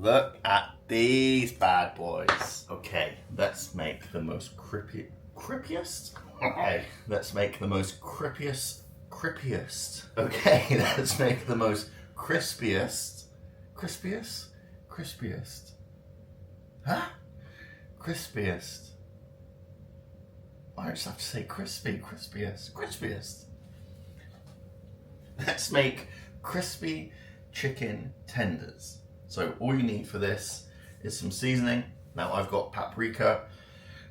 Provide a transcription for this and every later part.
Look at these bad boys. Okay, let's make the most crippiest? Okay, let's make the most crippiest. Okay, let's make the most crispiest. Huh? Crispiest. I just have to say crispiest. Let's make crispy chicken tenders. So all you need for this is some seasoning. Now I've got paprika,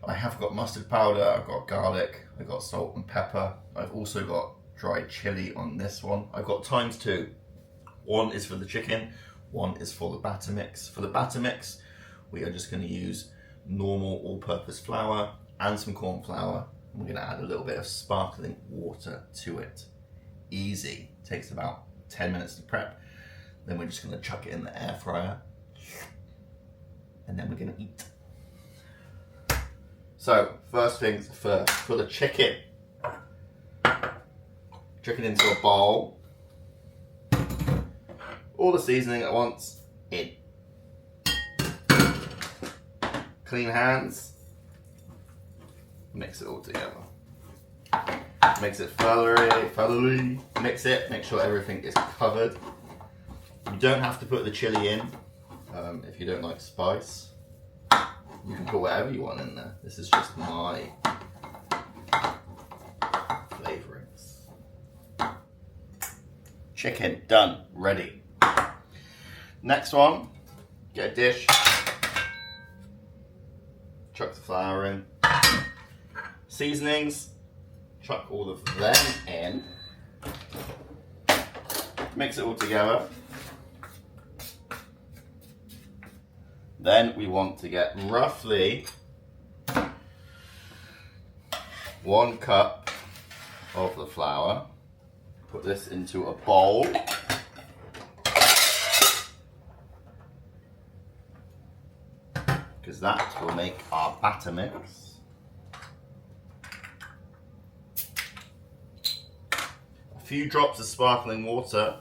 I have got mustard powder, I've got garlic, I've got salt and pepper. I've also got dried chili on this one. I've got _2. One is for the chicken, one is for the batter mix. For the batter mix, we are just going to use normal all-purpose flour and some corn flour. We're going to add a little bit of sparkling water to it. Easy, takes about 10 minutes to prep. Then we're just going to chuck it in the air fryer. And then we're going to eat. So, first things first, for the chicken. Chuck it into a bowl. All the seasoning at once, in. Clean hands. Mix it all together. Mix it thoroughly. Mix it, make sure everything is covered. You don't have to put the chili in if you don't like spice. You can put whatever you want in there. This is just my flavorings. Chicken, done, ready. Next one, get a dish. Chuck the flour in. Seasonings, chuck all of them in. Mix it all together. Then we want to get roughly 1 cup of the flour. Put this into a bowl. Because that will make our batter mix. A few drops of sparkling water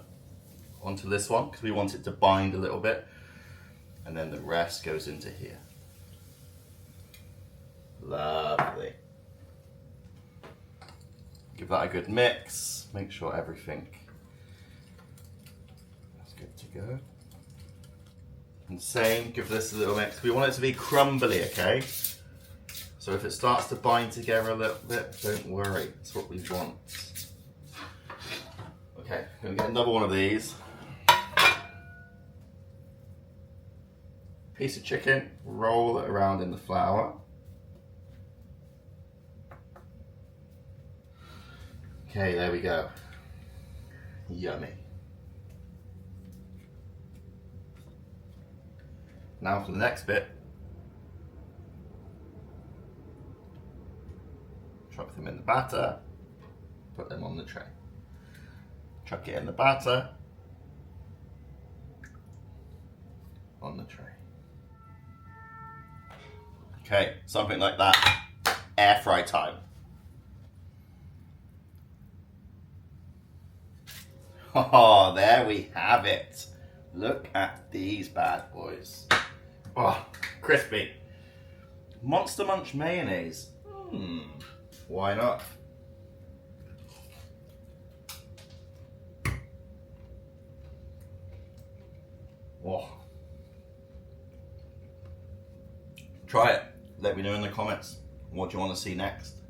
onto this one because we want it to bind a little bit. And then the rest goes into here. Lovely. Give that a good mix. Make sure everything is good to go. And same, give this a little mix. We want it to be crumbly, okay? So if it starts to bind together a little bit, don't worry. That's what we want. Okay, I'm gonna get another one of these. Piece of chicken, roll it around in the flour. Okay, there we go. Yummy. Now for the next bit. Chuck them in the batter, put them on the tray. Chuck it in the batter, on the tray. Okay, something like that. Air fry time. Oh, there we have it. Look at these bad boys. Oh, crispy. Monster Munch mayonnaise. Why not? Oh. Try it. Let me know in the comments. What do you want to see next?